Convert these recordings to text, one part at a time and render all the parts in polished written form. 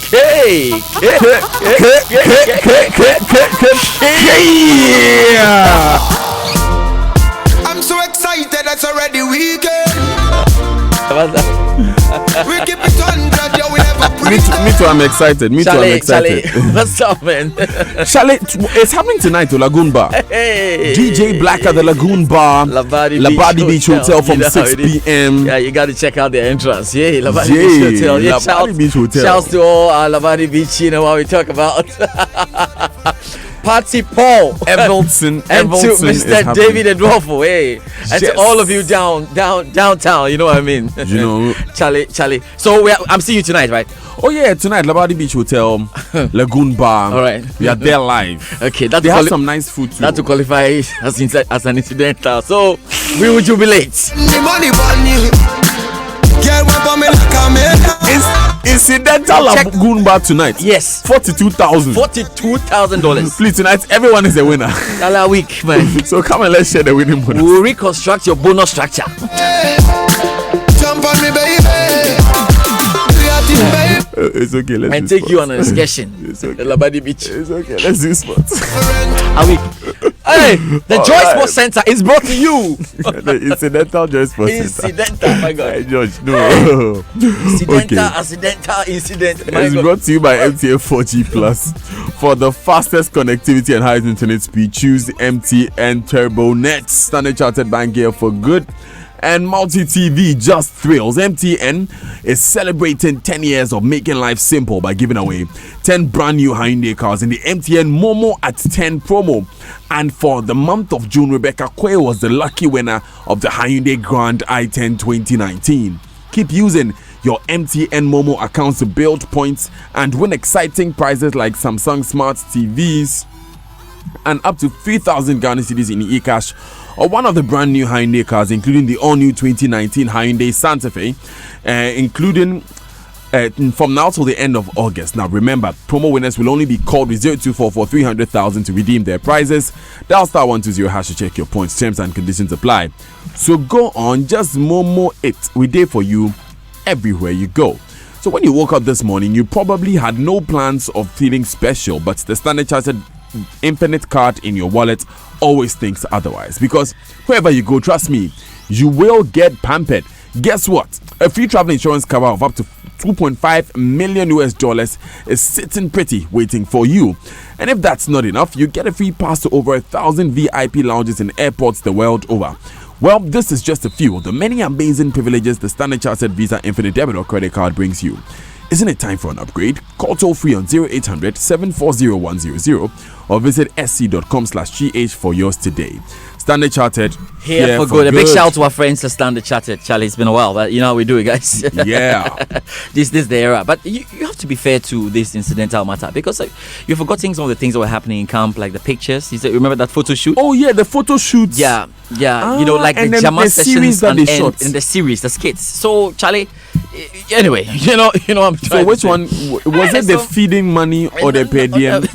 I'm so excited, it's already weekend. We keep it 100, yo, we never Me too, I'm excited. Charlie, what's up, man? Charlie, it's happening tonight to Lagoon Bar. Hey. DJ Black at the Lagoon Bar, Labadi Beach Hotel from 6 p.m. Yeah, you got to check out the entrance. Yeah, Labadi Beach Hotel. Yeah, Labadi Beach Hotel. Shouts to all Labadi Beach, you know what we talk about. Patsy Paul, Everton, and to Mr. David Edwolfo, hey, and to all of you downtown, you know what I mean? You know, Charlie. So I'm seeing you tonight, right? Oh yeah, tonight Labadi Beach Hotel, Lagoon Bar. All right, we are there live. Okay, they have some nice food too. That to qualify as an incidental. So we will jubilate. Incidental Lagoon Bar tonight. Yes, $42,000. Please, tonight everyone is a winner. $1 week, man. So come and let's share the winning bonus. We'll reconstruct your bonus structure. Jump on me, baby. It's okay. And take you on an excursion. It's okay. Labadi Beach. It's okay. Let's do sports. Hey, the Joy Sports Center is brought to you. The Incidental Joy Sports Center. Incidental, my God. Hey, George, no. Incident. It's brought to you by MTN 4G Plus. For the fastest connectivity and highest internet speed, choose MTN Turbo Net. Standard Chartered Bank Gear for good. And multi-TV just thrills. MTN is celebrating 10 years of making life simple by giving away 10 brand new Hyundai cars in the MTN Momo at 10 promo. And for the month of June, Rebecca Quay was the lucky winner of the Hyundai Grand i10 2019. Keep using your MTN Momo accounts to build points and win exciting prizes like Samsung Smart TVs and up to 3,000 Ghana cedis in eCash or one of the brand new Hyundai cars, including the all-new 2019 Hyundai Santa Fe, including from now till the end of August. Now remember, promo winners will only be called with 0244 for 300,000 to redeem their prizes. Dial star 120 hash to check your points. Terms and conditions apply. So go on, just Momo it. We there for you everywhere you go. So when you woke up this morning, you probably had no plans of feeling special, but the Standard Chartered Infinite card in your wallet always thinks otherwise, because wherever you go, trust me, you will get pampered. Guess what? A free travel insurance cover of up to $2.5 million is sitting pretty waiting for you. And if that's not enough, you get a free pass to over 1,000 VIP lounges in airports the world over. Well, this is just a few of the many amazing privileges the Standard Chartered Visa Infinite Debit or Credit Card brings you. Isn't it time for an upgrade? Call toll free on 0800 740 100 or visit sc.com/gh for yours today. Standard Chartered, here for good. A big shout out to our friends at Standard Chartered. Charlie, it's been a while, but you know how we do it, guys. Yeah. This is the era. But you have to be fair to this incidental matter, because you're forgetting some of the things that were happening in camp, like the pictures. You remember that photo shoot? Oh yeah, the photo shoots. Yeah. You know, like the Jama sessions and the series, the skits. So Charlie, anyway, you know I'm trying. So which one was it? The feeding money or the per diem?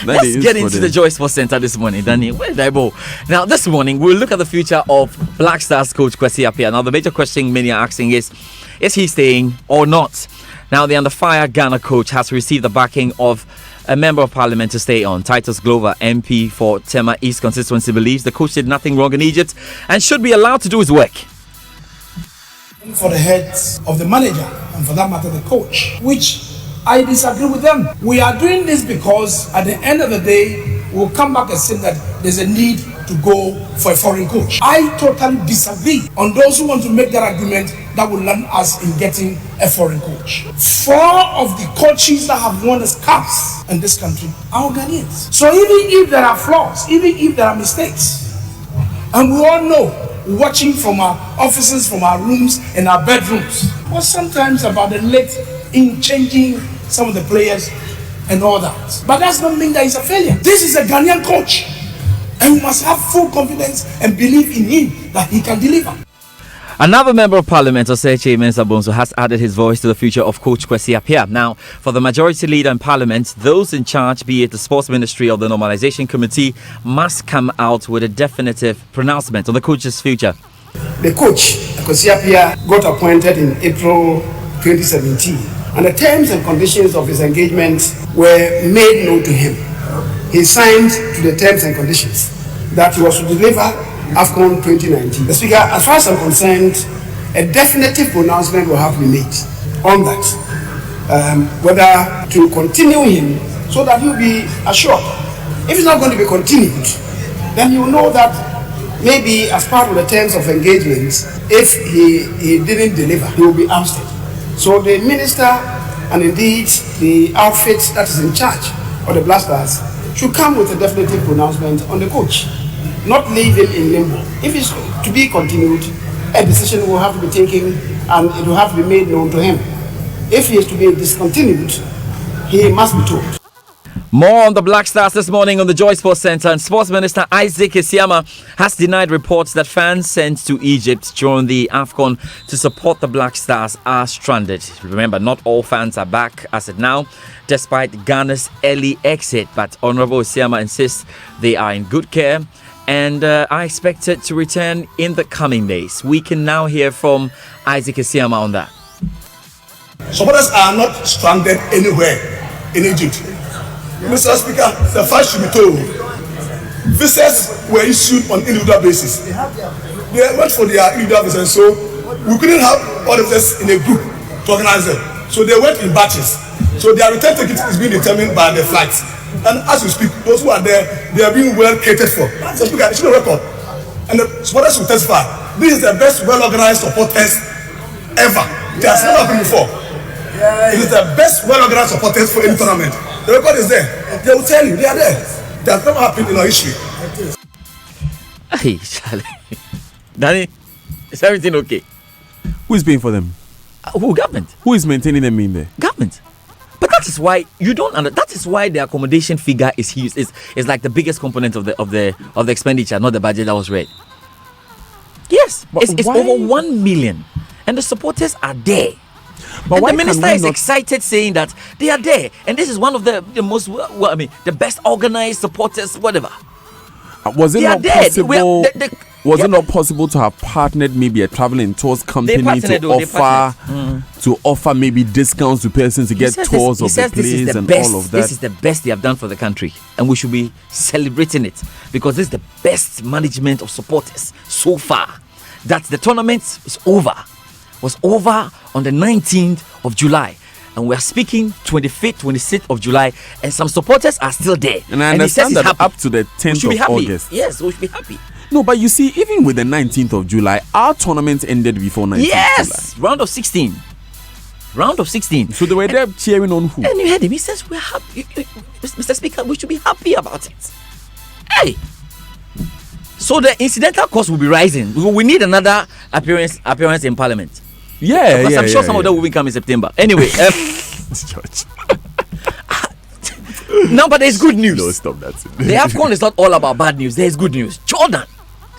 Let's get into the Joy Sports Center this morning, Danny. Where did I go? Now, this morning, we'll look at the future of Black Stars coach Kwesi Appiah. Now, the major question many are asking is he staying or not? Now, the under fire Ghana coach has received the backing of a member of parliament to stay on. Titus Glover, MP for Tema East constituency, believes the coach did nothing wrong in Egypt and should be allowed to do his work. For the heads of the manager, and for that matter, the coach, which I disagree with them. We are doing this because at the end of the day, we'll come back and say that there's a need to go for a foreign coach. I totally disagree on those who want to make that argument that will land us in getting a foreign coach. 4 of the coaches that have won the cups in this country are Ghanaians. So even if there are flaws, even if there are mistakes, and we all know, watching from our offices, from our rooms, and our bedrooms, was sometimes about the late in changing some of the players and all that. But that's not mean that he's a failure. This is a Ghanaian coach, and we must have full confidence and believe in him that he can deliver. Another member of parliament, Osechi Mensah Bonsu, has added his voice to the future of coach Kwesi Appiah. Now, for the majority leader in parliament, those in charge, be it the sports ministry or the normalization committee, must come out with a definitive pronouncement on the coach's future. The coach, Kwesi Appiah, got appointed in April 2017. And the terms and conditions of his engagement were made known to him. He signed to the terms and conditions that he was to deliver AFCON 2019. The Speaker, as far as I'm concerned, a definitive pronouncement will have to be made on that. Whether to continue him so that he'll be assured. If it's not going to be continued, then you know that maybe as part of the terms of engagement, if he didn't deliver, he will be ousted. So the minister and indeed the outfit that is in charge of the Black Stars should come with a definitive pronouncement on the coach, not leave him in limbo. If it's to be continued, a decision will have to be taken and it will have to be made known to him. If he is to be discontinued, he must be told. More on the Black Stars this morning on the Joy Sports Centre. And Sports Minister Isaac Isiama has denied reports that fans sent to Egypt during the AFCON to support the Black Stars are stranded. Remember, not all fans are back as of now, despite Ghana's early exit. But Honourable Isiama insists they are in good care and are expected to return in the coming days. We can now hear from Isaac Isiama on that. Supporters are not stranded anywhere in Egypt. Mr. Speaker, the fact should be told. Visas were issued on individual basis. They went for their individual visas, so we couldn't have all of this in a group to organize them. So they went in batches. So their return ticket is being determined by the flights. And as we speak, those who are there, they are being well catered for. So Speaker, it should be a record. And the supporters will testify. This is the best well-organized supporters ever. It has never happened before. It is the best well-organized supporters for any tournament. The record is there. They will tell you they are there. That has never happened in our history. Hey, Charlie. Danny, is everything okay? Who is paying for them? Who? Government. Who is maintaining them in there? Government. But that is why you don't that is why the accommodation figure is huge. Is like the biggest component of the expenditure, not the budget that was read. Yes, but it's over 1 million, and the supporters are there. But and why the minister can we is excited, saying that they are there, and this is one of the most, the best organized supporters, whatever. Was it they not are possible? There. Was it not possible to have partnered maybe a traveling tours company to offer maybe discounts to persons to get tours of the place and all of that? This is the best they have done for the country, and we should be celebrating it because this is the best management of supporters so far. That the tournament was over on the 19th of July. And we're speaking 25th, 26th of July, and some supporters are still there. And I understand that up to the 10th of August. Yes, we should be happy. No, but you see, even with the 19th of July, our tournament ended before 19th Yes, July. round of 16. So they were there cheering on who? And you heard him. He says, we're happy. Mr. Speaker, we should be happy about it. Hey! So the incidental cost will be rising. We need another appearance in Parliament. Yeah, because I'm sure some of them will come in September. Anyway, no, but there's good news. No, stop that. The AFCON is not all about bad news. There's good news. Jordan.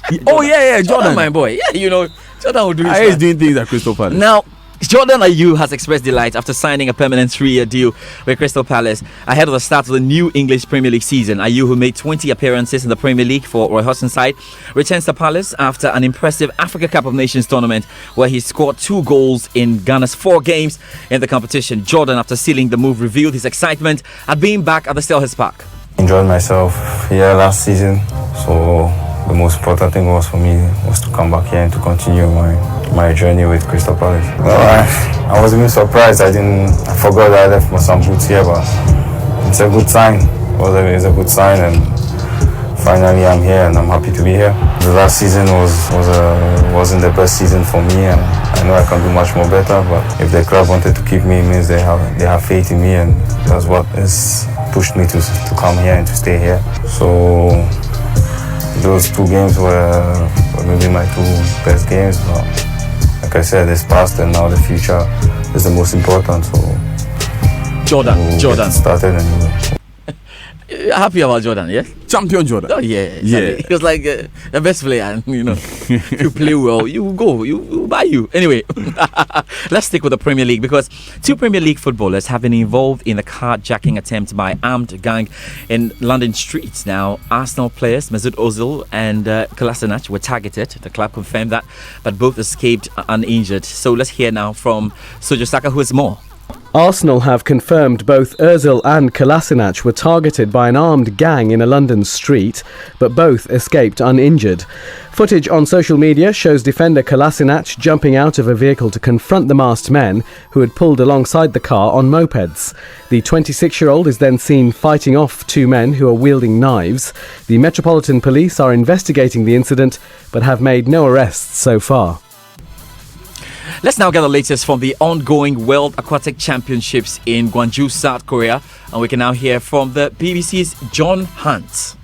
Jordan, my boy. Yeah, Jordan will do his He's doing things at Crystal Palace. Now, Jordan Ayew has expressed delight after signing a permanent 3-year deal with Crystal Palace ahead of the start of the new English Premier League season. Ayew, who made 20 appearances in the Premier League for Roy Hodgson's side, returns to Palace after an impressive Africa Cup of Nations tournament where he scored 2 goals in Ghana's 4 games in the competition. Jordan, after sealing the move, revealed his excitement at being back at the Selhurst Park. Enjoyed myself here last season, so the most important thing was for me was to come back here and to continue my journey with Crystal Palace. I was even surprised. I forgot that I left some boots here, but it's a good sign. It's a good sign, and finally I'm here and I'm happy to be here. The last season wasn't the best season for me, and I know I can do much more better, but if the club wanted to keep me, it means they have faith in me, and that's what has pushed me to come here and to stay here. So those 2 games were maybe my 2 best games, but like I said, it's past and now the future is the most important. So Jordan started and happy about Jordan, yes? Champion Jordan. Oh yeah. He was like the best player, If you play well, you go, you buy you. Anyway, let's stick with the Premier League because 2 Premier League footballers have been involved in a carjacking attempt by armed gang in London streets. Now, Arsenal players Mesut Ozil and Kolasinac were targeted. The club confirmed that, but both escaped uninjured. So let's hear now from Sojo Saka, who has more. Arsenal have confirmed both Ozil and Kolasinac were targeted by an armed gang in a London street, but both escaped uninjured. Footage on social media shows defender Kolasinac jumping out of a vehicle to confront the masked men who had pulled alongside the car on mopeds. The 26-year-old is then seen fighting off two men who are wielding knives. The Metropolitan Police are investigating the incident but have made no arrests so far. Let's now get the latest from the ongoing World Aquatic Championships in Gwangju, South Korea. And we can now hear from the BBC's John Hunt.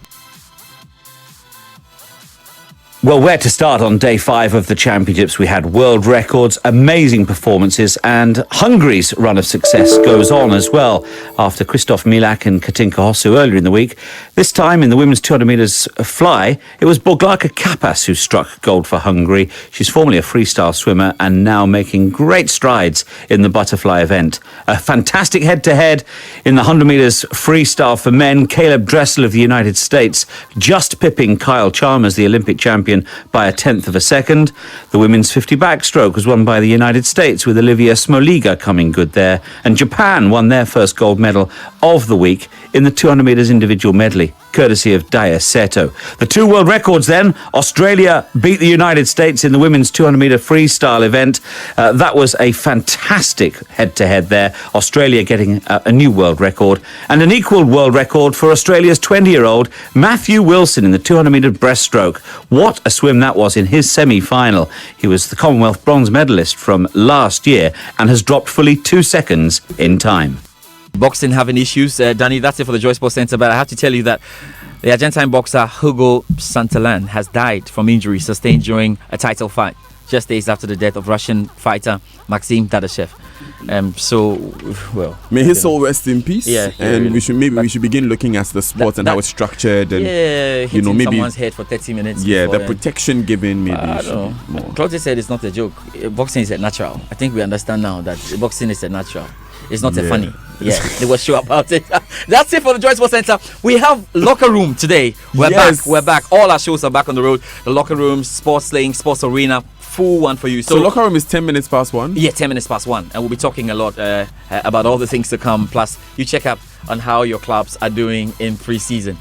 Well, where to start on day 5 of the championships? We had world records, amazing performances, and Hungary's run of success goes on as well. After Christoph Milak and Katinka Hosszu earlier in the week, this time in the women's 200 metres fly, it was Boglárka Kapas who struck gold for Hungary. She's formerly a freestyle swimmer and now making great strides in the butterfly event. A fantastic head-to-head in the 100 metres freestyle for men. Caleb Dressel of the United States just pipping Kyle Chalmers, the Olympic champion, by 1/10 of a second. The women's 50 backstroke was won by the United States, with Olivia Smoliga coming good there. And Japan won their first gold medal of the week in the 200 metres individual medley, courtesy of Daya Seto. The 2 world records then. Australia beat the United States in the women's 200 metre freestyle event. That was a fantastic head-to-head there. Australia getting a new world record. And an equal world record for Australia's 20-year-old Matthew Wilson in the 200 metre breaststroke. What a swim that was in his semi-final. He was the Commonwealth bronze medalist from last year and has dropped fully 2 seconds in time. Boxing having issues. Danny, that's it for the Joy Sports Centre. But I have to tell you that the Argentine boxer Hugo Santillan has died from injuries sustained during a title fight, just days after the death of Russian fighter Maxim Dadashev. May his soul rest in peace. Yeah, and really. we should begin looking at the sport and how it's structured, and hitting maybe someone's head for 30 minutes. Yeah, the protection given maybe. I don't know. Claudia said it's not a joke. Boxing is a natural. I think we understand now that boxing is a natural. It's not a funny. Yeah, they were sure about it. That's it for the Joy Sports Centre. We have Locker Room today. We're back. All our shows are back on the road. The Locker Room, Sports Sling, Sports Arena, full one for you. So Locker Room is 10 minutes past 1? Yeah, 10 minutes past 1. And we'll be talking a lot about all the things to come. Plus, you check up on how your clubs are doing in pre-season.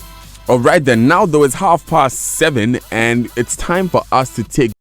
All right then. Now though, it's 7:30 and it's time for us to take